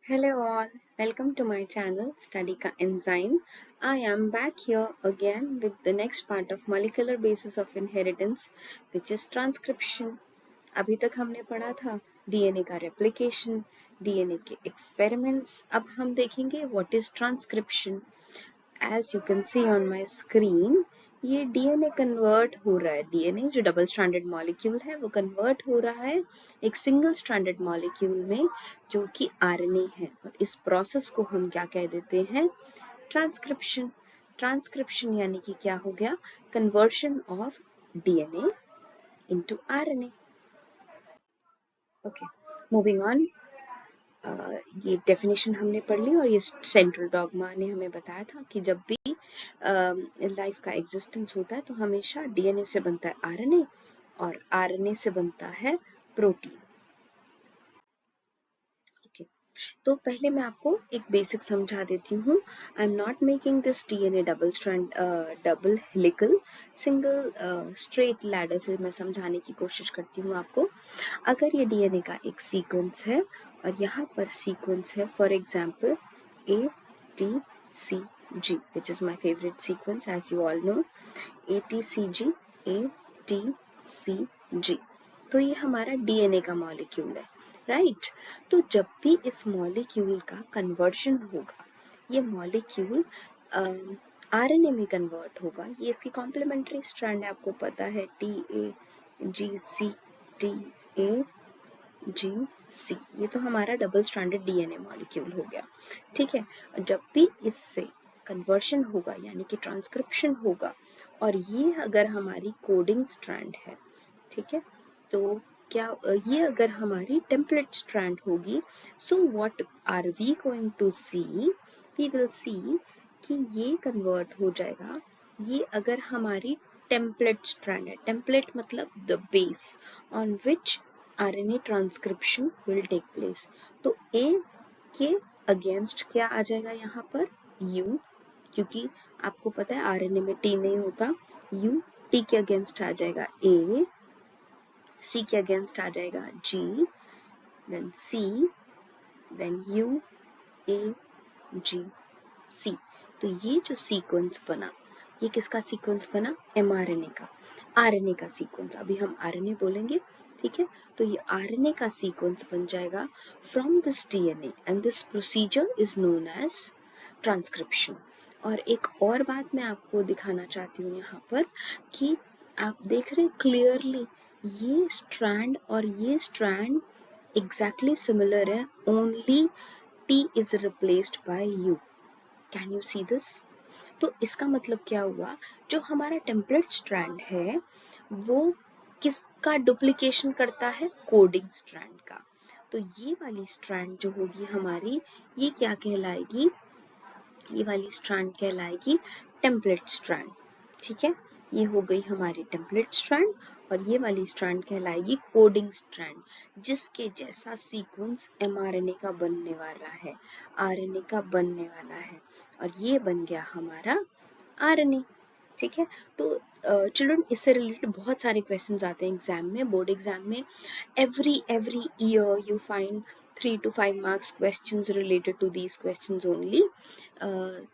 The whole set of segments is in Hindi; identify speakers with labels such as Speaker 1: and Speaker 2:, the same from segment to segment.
Speaker 1: Hello all, welcome to my channel Study Ka Enzyme. I am back here again with the next part of molecular basis of inheritance which is transcription. अभी तक हमने पढ़ा था डीएनए का रेप्लिकेशन, डीएनए के एक्सपेरिमेंट्स. अब हम देखेंगे what is transcription. As you can see on my screen, ये डीएनए कन्वर्ट हो रहा है. डीएनए जो डबल स्ट्रैंडेड मॉलिक्यूल है वो कन्वर्ट हो रहा है एक सिंगल स्ट्रैंडेड मॉलिक्यूल में जो कि आरएनए है. और इस प्रोसेस को हम क्या कह देते हैं? ट्रांसक्रिप्शन. ट्रांसक्रिप्शन यानी कि क्या हो गया? Conversion of DNA into RNA. Okay, moving on. ये डेफिनेशन हमने पढ़ ली और ये सेंट्रल डॉगमा ने हमें बताया था कि जब भी लाइफ का एग्जिस्टेंस होता है तो हमेशा डीएनए से बनता है आरएनए और आरएनए से बनता है प्रोटीन. ओके, तो पहले मैं आपको एक बेसिक समझा देती हूँ. I am not making this DNA double strand double helical, single straight ladder से मैं समझाने की कोशिश करती हूँ आपको. अगर ये डीएनए का एक सीक्वेंस है और यहाँ पर सीक्वेंस है for example ATCG, which is my favorite sequence as you all know. ATCG, ATCG. तो ये हमारा डीएनए का मॉलिक्यूल है, राइट? तो जब भी इस मॉलिक्यूल का कन्वर्शन होगा, ये मॉलिक्यूल आरएनए में कन्वर्ट होगा. ये इसकी कॉम्प्लीमेंट्री स्ट्रैंड है, आपको पता है TAGC, TAGC. ये तो हमारा डबल स्ट्रैंडेड डीएनए मॉलिक्यूल हो गया, ठीक है. जब भी इससे कन्वर्शन होगा यानी कि ट्रांसक्रिप्शन होगा और ये अगर हमारी कोडिंग स्ट्रैंड है, ठीक है, तो क्या ये अगर हमारी टेम्पलेट स्ट्रैंड होगी, so what are we going to see? We will see कि ये कन्वर्ट हो जाएगा. ये अगर हमारी टेम्पलेट स्ट्रैंड है, टेम्पलेट मतलब the base on which RNA transcription will take place. तो ए के अगेंस्ट क्या आ जाएगा यहाँ पर? यू, क्योंकि आपको पता है आरएनए में टी नहीं होता. यू, टी के अगेंस्ट आ जाएगा ए, सी के अगेंस्ट आ जाएगा जी, देन सी, देन यू, ए, जी, सी. तो ये जो सीक्वेंस बना, ये किसका सीक्वेंस बना? एमआरएनए का, आरएनए का सीक्वेंस. अभी हम आरएनए बोलेंगे, ठीक है. तो ये आरएनए का सीक्वेंस बन जाएगा from this DNA and this procedure is known as transcription. और एक और बात मैं आपको दिखाना चाहती हूँ यहाँ पर कि आप देख रहे हैं क्लियरली ये स्ट्रैंड और ये स्ट्रैंड एग्जैक्टली सिमिलर है, only T is replaced by U. Can you see this? तो इसका मतलब क्या हुआ? जो हमारा टेम्पलेट स्ट्रैंड है वो किसका डुप्लीकेशन करता है? कोडिंग स्ट्रैंड का. तो ये वाली स्ट्रैंड जो होगी हमारी, ये क्या कहलाएगी? ये वाली स्ट्रैंड कहलाएगी टेम्पलेट स्ट्रैंड, ठीक है. ये हो गई हमारी टेम्पलेट स्ट्रैंड और ये वाली स्ट्रैंड कहलाएगी कोडिंग स्ट्रैंड, जिसके जैसा सीक्वेंस एमआरएनए का बनने वाला है, आरएनए का बनने वाला है. और ये बन गया हमारा आरएनए, ठीक है. तो चिल्ड्रन इससे रिलेटेड बहुत सारे क्वेश्चंस आते हैं एग्जाम में, बोर्ड एग्जाम में. every year you find 3 to 5 marks questions related to these questions only.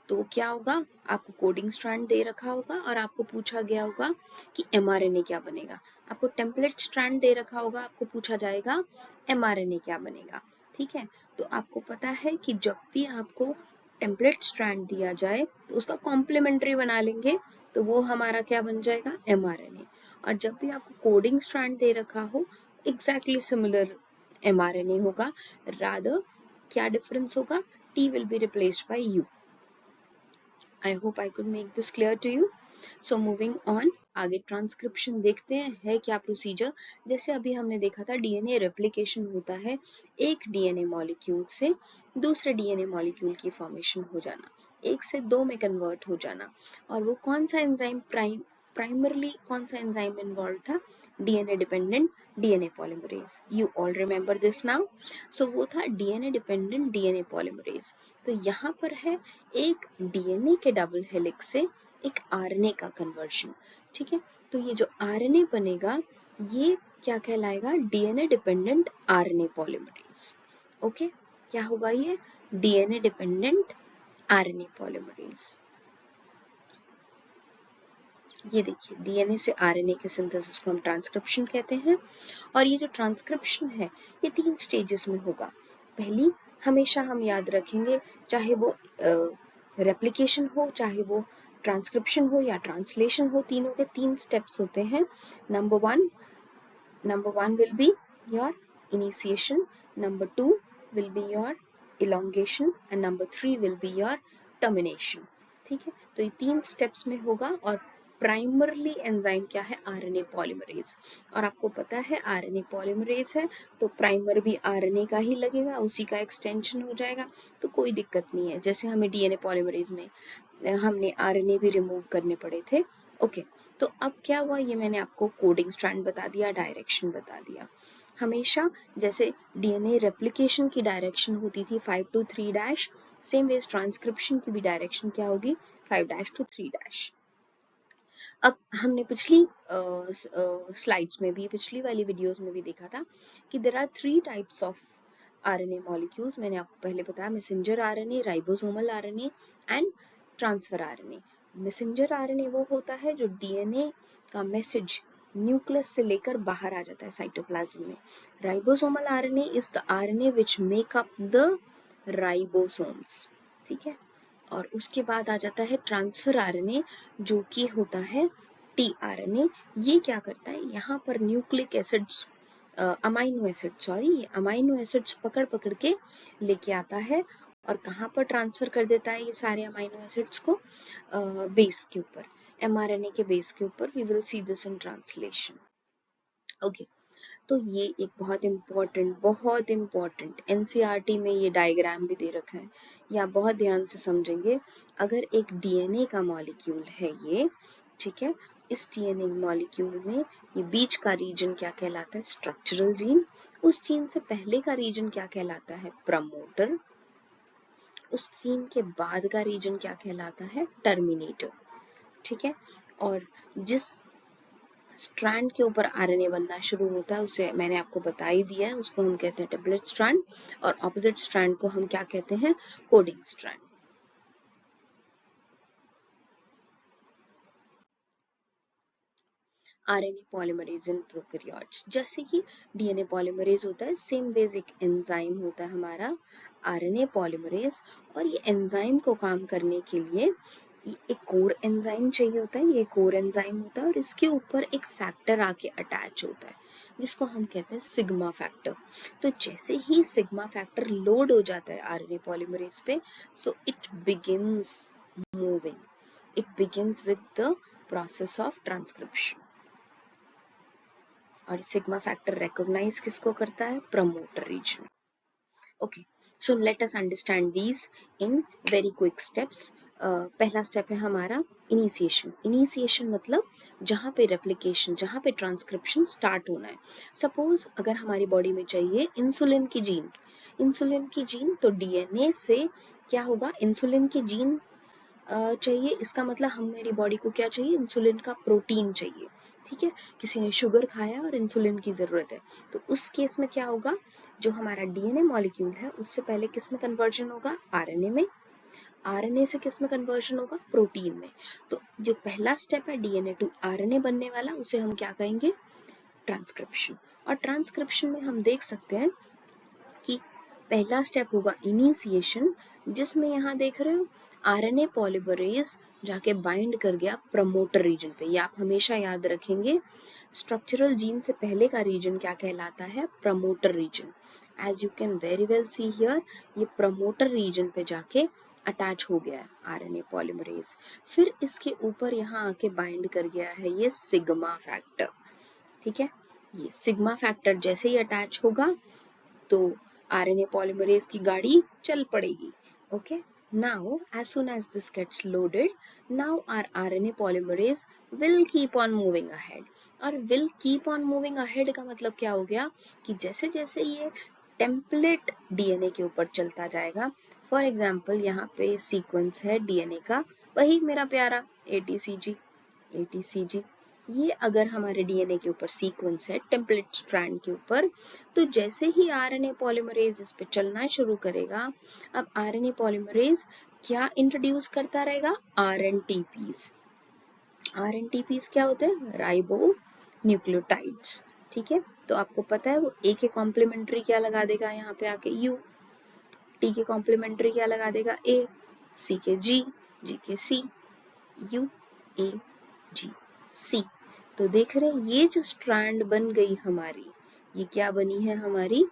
Speaker 1: तो क्या होगा? आपको कोडिंग स्ट्रैंड दे रखा होगा और आपको पूछा गया होगा कि एमआरएनए क्या बनेगा. आपको टेम्पलेट स्ट्रैंड दे रखा होगा, आपको पूछा जाएगा एमआरएनए क्या बनेगा, ठीक है. तो आपको पता है कि जब भी आपको टेम्पलेट स्ट्रैंड दिया जाए तो उसका कॉम्प्लीमेंट्री बना लेंगे, तो वो हमारा क्या बन जाएगा? एमआरएनए. और जब भी आपको कोडिंग स्ट्रैंड दे रखा हो, एग्जैक्टली सिमिलर एमआरएनए होगा. रादर क्या डिफरेंस होगा? T will be replaced by U. I hope I could make this clear to you. So moving on, आगे ट्रांसक्रिप्शन देखते हैं है क्या प्रोसीजर. जैसे अभी हमने देखा था डीएनए रेप्लिकेशन होता है, एक डीएनए मॉलिक्यूल से दूसरे डीएनए मॉलिक्यूल की फॉर्मेशन हो जाना, एक से दो में कन्वर्ट हो जाना. और वो कौन सा एंजाइम प्राइमरली कौन सा एंजाइम इन्वॉल्व था? DNA dependent DNA polymerase. You all remember this now. So वो था डीएनए डिपेंडेंट डीएनए पॉलीमरेज. तो यहाँ पर है एक डीएनए के डबल हेलिक्स से एक आरएनए का कन्वर्शन, ठीक है. तो ये जो आरएनए बनेगा ये क्या कहलाएगा? DNA dependent RNA polymerase. Okay, क्या होगा ये? DNA dependent RNA polymerase. ये देखिए, डीएनए से आरएनए के सिंथेसिस को हम ट्रांसक्रिप्शन कहते हैं। और ये जो ट्रांसक्रिप्शन है ये 3 स्टेजेस में होगा। पहली हमेशा हम याद रखेंगे, चाहे वो रेप्लिकेशन हो, चाहे वो ट्रांसक्रिप्शन हो या ट्रांसलेशन हो, तीनों के 3 स्टेप्स होते हैं। Number one will be your initiation, number two will be your elongation and number three will be your termination। ठीक है, तो ये 3 स्टेप्स में होगा। और प्राइमरली एंजाइम क्या है? RNA polymerase. और आपको पता है आरएनए पॉलीमरेज है तो प्राइमर भी आरएनए का ही लगेगा, उसी का एक्सटेंशन हो जाएगा, तो कोई दिक्कत नहीं है। जैसे हमें डीएनए पॉलीमरेज में हमने आरएनए भी रिमूव करने पड़े थे। ओके, तो अब क्या हुआ, ये मैंने आपको कोडिंग स्ट्रैंड बता दिया, डायरेक्शन बता दिया। हमेशा जैसे डीएनए रेप्लिकेशन की डायरेक्शन होती थी 5 to 3', सेम वेज ट्रांसक्रिप्शन की भी डायरेक्शन क्या होगी? 5' to 3'। अब हमने पिछली स्लाइड्स में भी, पिछली वाली वीडियोस में भी देखा था कि there are 3 types of RNA molecules. मैंने आपको पहले बताया, messenger RNA, ribosomal RNA and transfer RNA. Messenger RNA वो होता है जो डीएनए का मैसेज न्यूक्लियस से लेकर बाहर आ जाता है साइटोप्लाज्म में। Ribosomal RNA is the RNA which make up the ribosomes. ठीक है, और उसके बाद आ जाता है ट्रांसफर आरएनए जो कि होता है टीआरएनए। ये क्या करता है, यहाँ पर न्यूक्लिक एसिड्स, अमाइनो एसिड्स पकड़ पकड़ के लेके आता है और कहाँ पर ट्रांसफर कर देता है ये सारे अमाइनो एसिड्स को? बेस के ऊपर, एमआरएनए के बेस के ऊपर। We will see this in translation. Okay, तो ये एक बहुत इम्पोर्टेंट एनसीईआरटी में ये डायग्राम भी दे रखा है, ये आप बहुत ध्यान से समझेंगे। अगर एक डीएनए का मॉलिक्यूल है ये, ठीक है, इस डीएनए मॉलिक्यूल में ये बीच का रीजन क्या कहलाता है? Structural gene. उस जीन से पहले का रीजन क्या कहलाता है? प्रमोटर। उस जीन के बाद का रीजन क्या कहलाता है? टर्मिनेटर। ठीक है, और जिस स्ट्रैंड के ऊपर आरएनए बनना शुरू होता है उसे मैंने आपको बता ही दिया है, उसको हम कहते हैं डबलेट स्ट्रैंड। और ऑपोजिट स्ट्रैंड को हम क्या कहते हैं? Coding strand. RNA polymerase in prokaryotes, जैसे कि डीएनए पॉलीमरेज होता है, सेम वेज एक एंजाइम होता है हमारा आरएनए पॉलीमरेज। और ये एंजाइम को काम करने के लिए एक कोर एंजाइम चाहिए होता है, ये कोर एंजाइम होता है और इसके ऊपर एक फैक्टर आके अटैच होता है जिसको हम कहते हैं सिग्मा फैक्टर। तो जैसे ही सिग्मा फैक्टर लोड हो जाता है आरएनए पॉलीमरेज पे, so it begins moving, it begins with the process of transcription. और सिग्मा फैक्टर रिकॉग्नाइज किसको करता है? Promoter region. Okay, so let us understand these in very quick steps. पहला स्टेप है हमारा इनिशिएशन। इनिशिएशन मतलब जहाँ पे रेप्लिकेशन, जहाँ पे ट्रांसक्रिप्शन स्टार्ट होना है। सपोज अगर हमारी बॉडी में चाहिए इंसुलिन की जीन, इंसुलिन की जीन, तो डीएनए से क्या होगा? इंसुलिन की जीन चाहिए, इसका मतलब हम, मेरी बॉडी को क्या चाहिए? इंसुलिन का प्रोटीन चाहिए। ठीक है, किसी ने शुगर खाया और इंसुलिन की जरूरत है, तो उस केस में क्या होगा? जो हमारा डीएनए मॉलिक्यूल है उससे पहले किस में कन्वर्जन होगा? आरएनए में। आरएनए से किस में कन्वर्जन होगा? प्रोटीन में। तो जो पहला स्टेप है डीएनए टू आरएनए बनने वाला, उसे हम क्या कहेंगे? ट्रांसक्रिप्शन। और ट्रांसक्रिप्शन में हम देख सकते हैं कि पहला स्टेप होगा इनिशिएशन, जिसमें यहाँ देख रहे हो आरएनए पॉलीमरेज जाके बाइंड कर गया प्रमोटर रीजन पे। ये आप हमेशा याद रखेंगे, स्ट्रक्चरल जीन से पहले का रीजन क्या कहलाता है? Promoter region. As you can very well see here, ये प्रमोटर रीजन पे जाके अटैच हो गया है आरएनए पॉलीमरेज। फिर इसके ऊपर यहाँ आके बाइंड कर गया है ये सिग्मा फैक्टर। ठीक है, ये सिग्मा फैक्टर जैसे ही अटैच होगा तो आरएनए पॉलीमरेज की गाड़ी चल पड़ेगी। Okay, now as soon as this gets loaded, now our RNA polymerase will keep on moving ahead। और will keep on moving ahead का मतलब क्या हो गया कि जैसे जैसे ये टेम्पलेट डीएनए के ऊपर चलता जाएगा, फॉर एग्जाम्पल यहाँ पे सीक्वेंस है डीएनए का, वही मेरा प्यारा ATCG, ATCG, ये अगर हमारे डीएनए के ऊपर सीक्वेंस है टेम्पलेट स्ट्रैंड के ऊपर, तो जैसे ही आरएनए पॉलीमरेज इस पे चलना शुरू करेगा, अब आरएनए पॉलीमरेज क्या इंट्रोड्यूस करता रहेगा? आरएनटीपीज। आरएनटीपीज क्या होते हैं? Ribo nucleotides. ठीक है, तो आपको पता है वो ए के कॉम्प्लीमेंट्री क्या लगा देगा यहाँ पे आके? यू। टी के कॉम्प्लीमेंट्री क्या लगा देगा? ए। सी के जी, जी के सी, यू ए जी सी। तो देख रहे हैं ये जो स्ट्रैंड बन गई हमारी, ये क्या बनी है? हमारी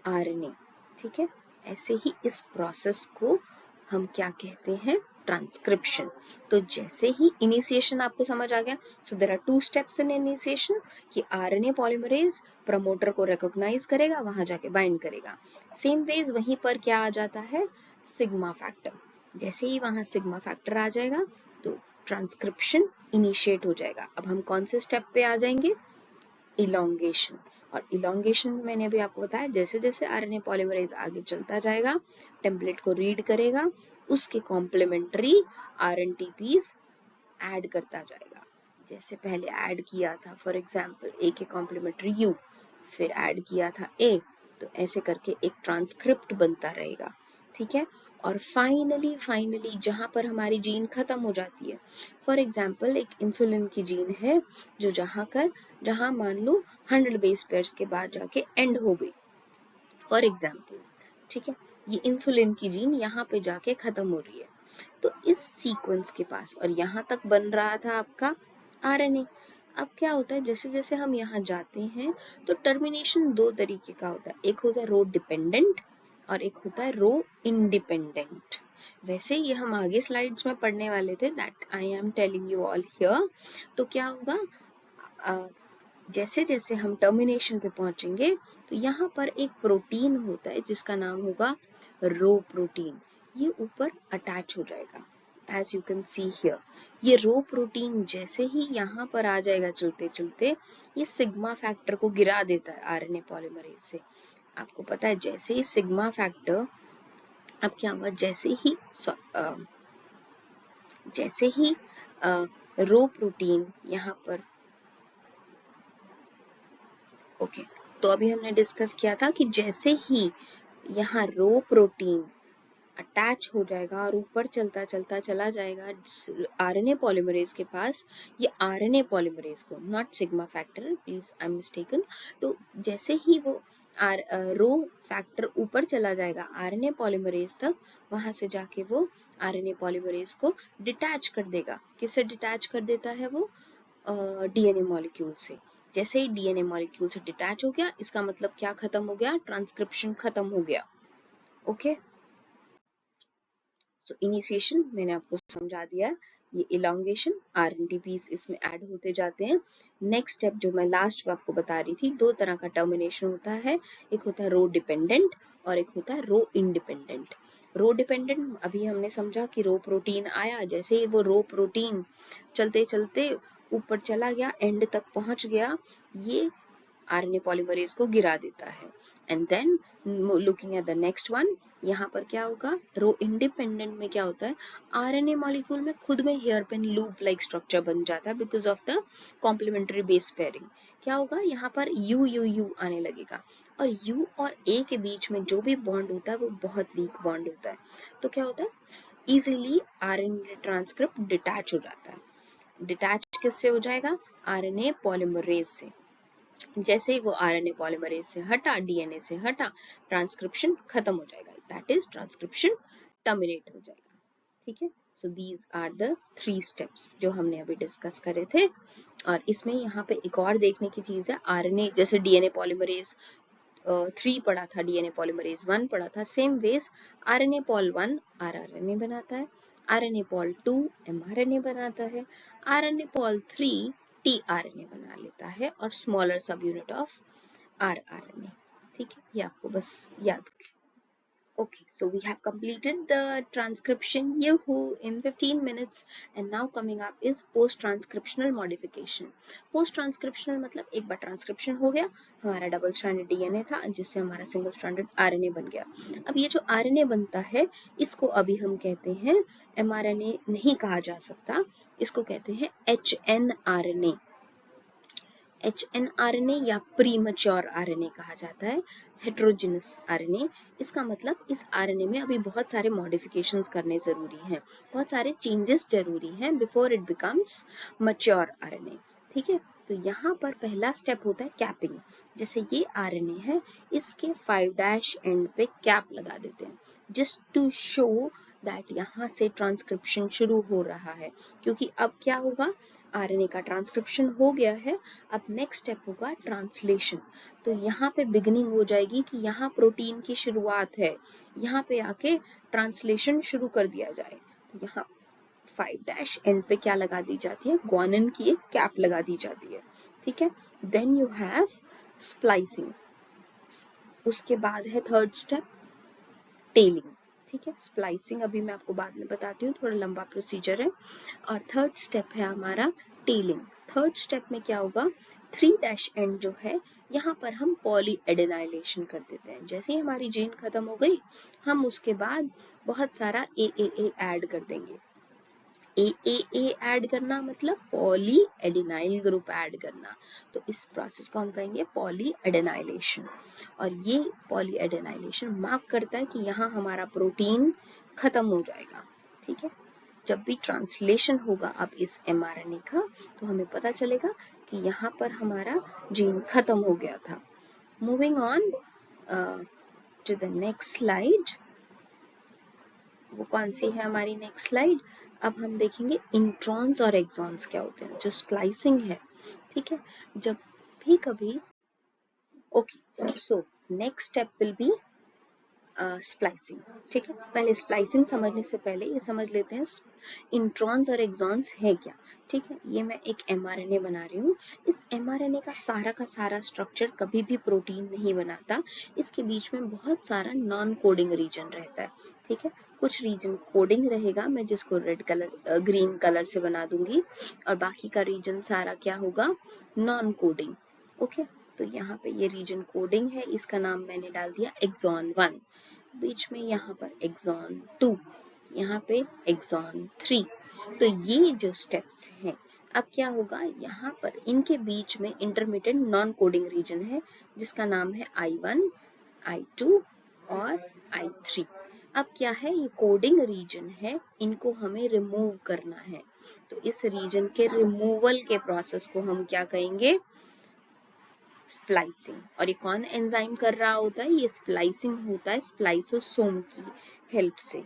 Speaker 1: आरएनए। ठीक है, ऐसे ही इस प्रोसेस को हम क्या कहते हैं? ट्रांसक्रिप्शन। तो जैसे ही इनिशिएशन आपको समझ आ गया, so there are 2 steps in initiation कि आरएनए पॉलीमरेज प्रमोटर को रिकॉग्नाइज करेगा, वहां जाके बाइंड करेगा। सेम वेज वहीं पर क्या आ जाता है? Sigma factor. जैसे ही वहां सिग्मा फैक्टर आ जाएगा तो ट्रांसक्रिप्शन इनिशिएट हो जाएगा। अब हम कौन से स्टेप पे आ जाएंगे? इलोंगेशन। और इलोंगेशन में मैंने अभी आपको बताया, जैसे जैसे आरएनए पॉलीमरेज आगे चलता जाएगा, टेम्पलेट को रीड करेगा, उसके कॉम्प्लीमेंट्री आरएनटीपीज ऐड करता जाएगा। जैसे पहले ऐड किया था फॉर एग्जांपल ए के कॉम्प्लीमेंट्री यू, फिर ऐड किया था ए, तो ऐसे करके एक ट्रांसक्रिप्ट बनता रहेगा। ठीक है, और फाइनली जहां पर हमारी जीन खत्म हो जाती है, फॉर एग्जांपल एक इंसुलिन की जीन है जो जहां मान लो 100 बेस पेयर्स के बाद जाके एंड हो गई फॉर एग्जांपल। ठीक है, ये इंसुलिन की जीन यहाँ पे जाके खत्म हो रही है, तो इस सीक्वेंस के पास और यहाँ तक बन रहा था आपका आरएनए। अब क्या होता है, जैसे जैसे हम यहाँ जाते हैं तो टर्मिनेशन 2 तरीके का होता है, एक होता है रो डिपेंडेंट और एक होता है रो इंडिपेंडेंट। वैसे ये हम आगे स्लाइड्स में पढ़ने वाले थे, that I am telling you all here. तो क्या होगा, जैसे जैसे हम टर्मिनेशन पे पहुंचेंगे तो यहाँ पर एक प्रोटीन होता है जिसका नाम होगा रो प्रोटीन, ये ऊपर अटैच हो जाएगा as you can see here. ये रो प्रोटीन जैसे ही यहाँ पर आ जाएगा चलते चलते, ये सिग्मा फैक्टर को गिरा देता है आरएनए पॉलीमरेज से। आपको पता है जैसे ही सिग्मा फैक्टर, अब क्या हुआ, जैसे ही रो प्रोटीन यहाँ पर, ओके, तो अभी हमने डिस्कस किया था कि जैसे ही यहाँ रो प्रोटीन अटैच हो जाएगा और ऊपर चलता चलता चला जाएगा आरएनए पॉलीमरेज के पास, ये आरएनए पॉलीमरेज को, not sigma factor, please I am mistaken. तो जैसे ही वो रो फैक्टर ऊपर चला जाएगा आरएनए पॉलीमरेज तक, वहां से जाके वो आरएनए पॉलीमरेज को डिटैच कर देगा। किससे डिटैच कर देता है वो? डीएनए मॉलिक्यूल से। जैसे ही डीएनए मॉलिक्यूल से डिटैच हो गया, इसका मतलब क्या खत्म हो गया? ट्रांसक्रिप्शन खत्म हो गया। ओके, सो इनिशिएशन मैंने आपको समझा दिया है, ये इलोंगेशन, आरएनटीपीज इसमें ऐड होते जाते हैं। नेक्स्ट स्टेप जो मैं लास्ट में आपको बता रही थी, 2 तरह का टर्मिनेशन होता है, एक होता है रो डिपेंडेंट और एक होता है रो इंडिपेंडेंट। रो डिपेंडेंट अभी हमने समझा कि रो प्रोटीन आया, जैसे ही वो रो प्रोटीन चलते चलते ऊपर चला गया, एंड तक पहुंच गया, ये आरएनए पॉलीमरेज को गिरा देता है। And then looking at the next one, यहाँ पर क्या होगा, रो इंडिपेंडेंट में क्या होता है, आरएनए मॉलिक्यूल में खुद में hair pin loop like structure बन जाता है because of the complementary base pairing. क्या होगा, यहाँ पर यू यू यू आने लगेगा, और यू और ए के बीच में जो भी बॉन्ड होता है वो बहुत वीक बॉन्ड होता है। तो क्या होता है, इजीली आरएनए ट्रांसक्रिप्ट डिटैच हो जाता है। डिटैच किससे हो जाएगा? आरएनए पॉलीमरेज से। जैसे ही वो आरएनए पॉलीमरेज से हटा, डीएनए से हटा, ट्रांसक्रिप्शन खत्म हो जाएगा, दैट इज ट्रांसक्रिप्शन टर्मिनेट हो जाएगा। ठीक है, so these are the 3 steps जो हमने अभी डिस्कस करे थे। और इसमें यहाँ पे एक और देखने की चीज है, आरएनए जैसे डीएनए पॉलीमरेज 3 पढ़ा था, डीएनए पॉलीमरेज 1 पढ़ा था, same ways RNA pol 1 rRNA बनाता है, आरएनए पॉल 2 एमआरएनए बनाता है, आरएनए पॉल 3 टीआरएनए बना लेता है, और स्मॉलर सब यूनिट ऑफ आरआरएनए। ठीक है, ये आपको बस याद रखें। Okay, so we have completed the transcription Yahoo in 15 minutes, and now coming up is post-transcriptional modification. Post-transcriptional मतलब एक बार ट्रांसक्रिप्शन हो गया, हमारा डबल स्ट्रैंडेड डीएनए था जिससे हमारा सिंगल स्ट्रैंडेड आरएनए बन गया। अब ये जो आरएनए बनता है, इसको अभी हम कहते हैं एमआरएनए नहीं कहा जा सकता, इसको कहते हैं एचएनआरएनए। HNRNA या प्रीमच्योर RNA कहा जाता है, हेट्रोजेनस RNA। इसका मतलब इस RNA में अभी बहुत सारे मॉडिफिकेशंस करने जरूरी हैं, बहुत सारे चेंजेस जरूरी हैं before it becomes mature RNA। ठीक है, तो यहाँ पर पहला स्टेप होता है कैपिंग। जैसे ये RNA है, इसके 5' एंड पे कैप लगा देते हैं, जस्ट टू शो दैट यहाँ से ट्रांसक्रिप्शन शुरू हो रहा है। क्योंकि अब क्या होगा, RNA का ट्रांसक्रिप्शन हो गया है, अब नेक्स्ट स्टेप होगा ट्रांसलेशन। तो यहाँ पे बिगिनिंग हो जाएगी कि यहाँ प्रोटीन की शुरुआत है, यहाँ पे आके ट्रांसलेशन शुरू कर दिया जाए। तो यहाँ 5' एंड पे क्या लगा दी जाती है, ग्वानिन की एक कैप लगा दी जाती है। ठीक है, देन यू हैव स्प्लाइसिंग। उसके बाद है थर्ड स्टेप टेलिंग। ठीक है, स्प्लाइसिंग अभी मैं आपको बाद में बताती हूँ, थोड़ा लंबा प्रोसीजर है। और थर्ड स्टेप है हमारा टेलिंग। थर्ड स्टेप में क्या होगा, 3' एंड जो है यहाँ पर हम पॉली एडेनाइलेशन कर देते हैं। जैसे ही हमारी जीन खत्म हो गई, हम उसके बाद बहुत सारा AAA ऐड कर देंगे। AAA ऐड करना मतलब पॉली एडेनाइल ग्रुप ऐड करना। तो इस प्रोसेस को हम कहेंगे पॉली एडेनाइलेशन। और ये पॉली एडेनाइलेशन मार्क करता है कि यहाँ हमारा प्रोटीन खत्म हो जाएगा। ठीक है, जब भी ट्रांसलेशन होगा अब इस mRNA का, तो हमें पता चलेगा कि यहाँ पर हमारा जीन खत्म हो गया था। Moving on to the next slide. वो कौन सी है हमारी नेक्स्ट स्लाइड। अब हम देखेंगे इंट्रॉन्स और एक्सॉन्स क्या होते हैं, जो स्प्लाइसिंग है। ठीक है, जब भी कभी okay, so next step will be splicing. ठीक है, पहले स्प्लाइसिंग समझने से पहले ये समझ लेते हैं इंट्रॉन्स और एक्सॉन्स है क्या। ठीक है, ये मैं एक mRNA बना रही हूँ। इस mRNA का सारा स्ट्रक्चर कभी भी प्रोटीन नहीं बनाता। इसके बीच में बहुत सारा नॉन कोडिंग रीजन रहता है। ठीक है, कुछ रीजन कोडिंग रहेगा, मैं जिसको रेड कलर ग्रीन कलर से बना दूंगी, और बाकी का रीजन सारा क्या होगा, नॉन कोडिंग। ओके, तो यहाँ पे ये रीजन कोडिंग है, इसका नाम मैंने डाल दिया एक्सॉन 1। बीच में यहाँ पर एक्सॉन 2, यहाँ पे एक्सॉन 3। तो ये जो स्टेप्स हैं, अब क्या होगा, यहाँ पर इनके बीच में इंटरमीडिएट नॉन कोडिंग रीजन है, जिसका नाम है I1, I2 और I3। अब क्या है, ये कोडिंग रीजन है, इनको हमें रिमूव करना है। तो इस रीजन के रिमूवल के प्रोसेस को हम क्या कहेंगे, स्प्लाइसिंग। और ये कौन एंजाइम कर रहा होता है, ये स्प्लाइसिंग होता है स्प्लाइसोसोम की हेल्प से।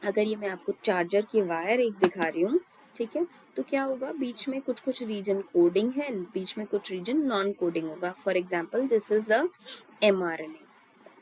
Speaker 1: अगर ये मैं आपको चार्जर की वायर एक दिखा रही हूँ, ठीक है, तो क्या होगा, बीच में कुछ कुछ रीजन कोडिंग है, बीच में कुछ रीजन नॉन कोडिंग होगा। For example this is a mRNA।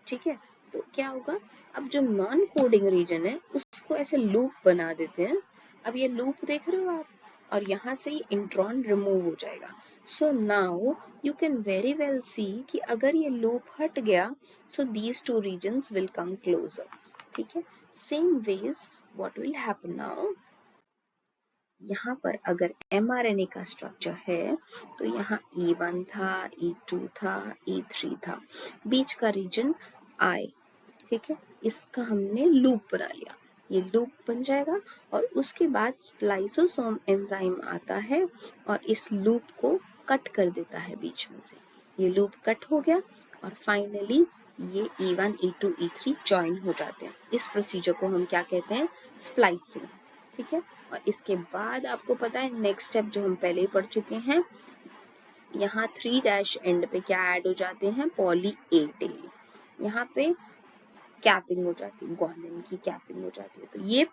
Speaker 1: ठीक है, तो क्या होगा, अब जो नॉन कोडिंग रीजन है उसको ऐसे लूप बना देते हैं। अब ये लूप देख रहे हो आप, और यहाँ से ये इंट्रॉन रिमूव हो जाएगा। So now you can very well see कि अगर ये लूप हट गया, so these two regions will come closer. ठीक है, same ways what will happen now, यहाँ पर अगर mRNA का स्ट्रक्चर है, तो यहाँ E1 था, E2 था, E3 था, बीच का रीजन I। ठीक है, इसका हमने लूप बना लिया, ये लूप बन जाएगा, और उसके बाद स्प्लाइसोसोम एंजाइम आता है और इस लूप को कट कर देता है बीच में से। ये लूप कट हो गया, और फाइनली ये E1, E2, E3 ज्वाइन हो जाते हैं। इस प्रोसीजर को हम क्या कहते हैं, स्प्लाइसिंग। ठीक है, और इसके बाद आपको पता है नेक्स्ट स्टेप जो हम पहले ही पढ़ चुके हैं, यहाँ 3' एंड पे क्या ऐड हो जाते हैं, पॉली ए टेल। यहाँ पे कैपिंग हो जाती है, ग्वानिन की कैपिंग हो जाती है। तो ये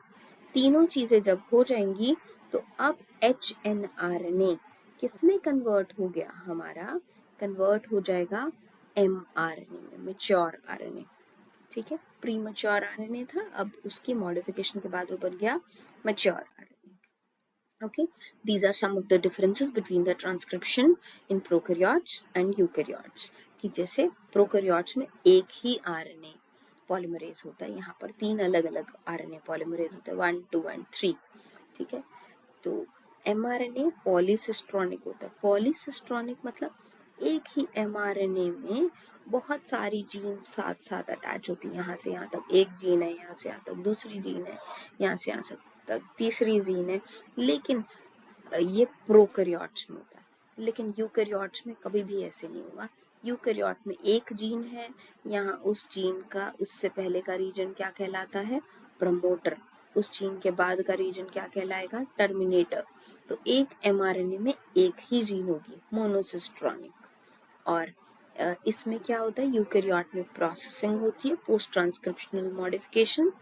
Speaker 1: तीनों चीजें जब हो जाएंगी, तो अब HNRNA किसमें कन्वर्ट हो गया, हमारा कन्वर्ट हो जाएगा mRNA में, मैच्योर RNA। ठीक है, प्री मैच्योर RNA था, अब उसकी मॉडिफिकेशन के बाद वो बन गया mature RNA। Okay, these are some of the differences between the transcription in prokaryotes and eukaryotes। कि जैसे प्रोकैरियोट्स में एक ही RNA पॉलीमरेज होता है, यहाँ पर 3 अलग अलग RNA पॉलीमरेज होते हैं, 1, 2 and 3। ठीक है, तो mRNA पॉलीसिस्ट्रॉनिक होता है। पॉलीसिस्ट्रॉनिक मतलब एक ही mRNA में बहुत सारी जीन साथ साथ अटैच होती है, यहाँ से यहाँ तक एक जीन है, यहाँ से यहाँ तक दूसरी जीन है, यहाँ से यहाँ तक तीसरी जीन है। लेकिन ये प्रोकैरियोट्स में होता है, लेकिन यूकैरियोट्स में कभी भी ऐसे नहीं होगा। यूकैरियोट में एक जीन है, यहाँ उस जीन का उससे पहले का रीजन क्या कहलाता है, प्रमोटर, उस जीन के बाद का रीजन क्या कहलाएगा, टर्मिनेटर। तो एक एमआरएनए में एक ही जीन होगी, मोनोसिस्ट्रॉनिक। और इसमें क्या होता है, यूकैरियोट में प्रोसेसिंग होती है, पोस्ट ट्रांसक्रिप्शनल मॉडिफिकेशन,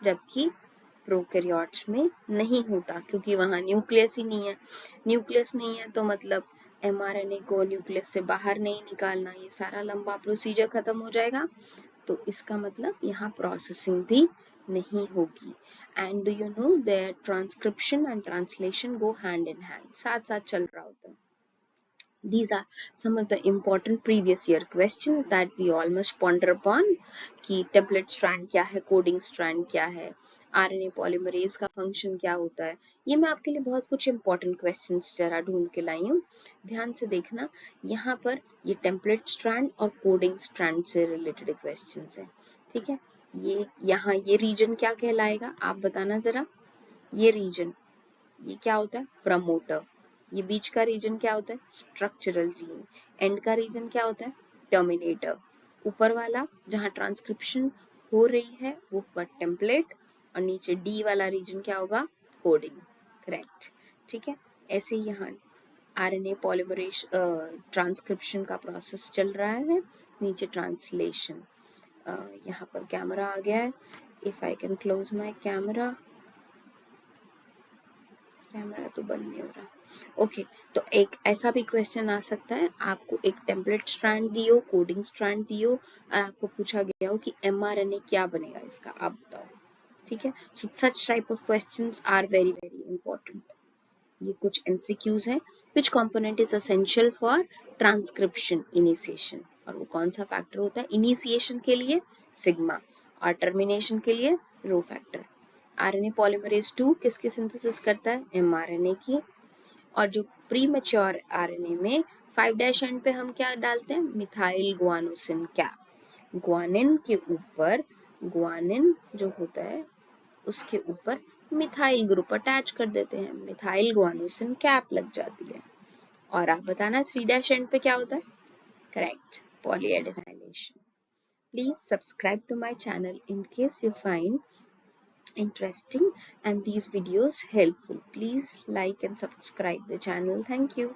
Speaker 1: जबकि प्रोकैरियोट्स में नहीं होता, क्योंकि वहां न्यूक्लियस ही नहीं है। न्यूक्लियस नहीं है तो मतलब एमआरएनए को न्यूक्लियस से बाहर नहीं निकालना, ये सारा लंबा प्रोसीजर खत्म हो जाएगा। तो इसका मतलब यहाँ प्रोसेसिंग भी नहीं होगी। And do you know that transcription and translation go hand in hand, साथ साथ चल रहा होता है। These are some of the important previous year questions that we all must ponder upon कि टेम्पलेट स्ट्रैंड क्या है, कोडिंग स्ट्रैंड क्या है, आरएनए पॉलीमरेज का फंक्शन क्या होता है। ये मैं आपके लिए बहुत कुछ इंपॉर्टेंट क्वेश्चंस जरा ढूंढ के लाई हूँ, ध्यान से देखना। यहाँ पर ये टेम्पलेट स्ट्रैंड और कोडिंग स्ट्रैंड से रिलेटेड क्वेश्चंस है, ठीक है। ये यहाँ ये रीजन क्या कहलाएगा, आप बताना जरा। ये रीजन, ये क्या होता है, प्रमोटर। ये बीच का रीजन क्या होता है, स्ट्रक्चरल जीन। एंड का रीजन क्या होता है, टर्मिनेटर। ऊपर वाला जहां ट्रांसक्रिप्शन हो रही है वो होगा टेम्पलेट, और नीचे डी वाला रीजन क्या होगा, कोडिंग। करेक्ट, ठीक है। ऐसे ही यहाँ आरएनए पॉलीमरेज ट्रांसक्रिप्शन का प्रोसेस चल रहा है, नीचे ट्रांसलेशन। यहाँ पर कैमरा आ गया है, if I can close my camera, camera तो बंद नहीं हो रहा। ओके, तो एक ऐसा भी क्वेश्चन आ सकता है, आपको एक टेम्पलेट स्ट्रैंड दियो, कोडिंग स्ट्रैंड दियो, और आपको पूछा गया हो कि एमआरएनए क्या बनेगा इसका, आप बताओ, ठीक है। So such type of questions are very very important. ये कुछ एमसीक्यूज हैं। Which component is essential for transcription initiation, और वो कौन सा फैक्टर होता है इनिशिएशन के लिए, सिग्मा, और टर्मिनेशन के लिए रो फैक्टर। आरएनए पॉलीमरेज 2 किसकी सिंथेसिस करता है, एमआरएनए की। और जो प्री मैच्योर आरएनए में 5' एंड पे हम क्या डालते हैं, मिथाइल गुआनोसिन कैप। गुआनिन के ऊपर, गुआनिन जो होता है उसके ऊपर मिथाइल ग्रुप अटैच कर देते हैं, मिथाइल गुआनोसिन कैप लग जाती है। और आप बताना 3' एंड पे क्या होता है, correct, पॉलीएडेनाइलेशन। Please subscribe to my channel in case you find interesting and these videos helpful. Please like and subscribe the channel. Thank you.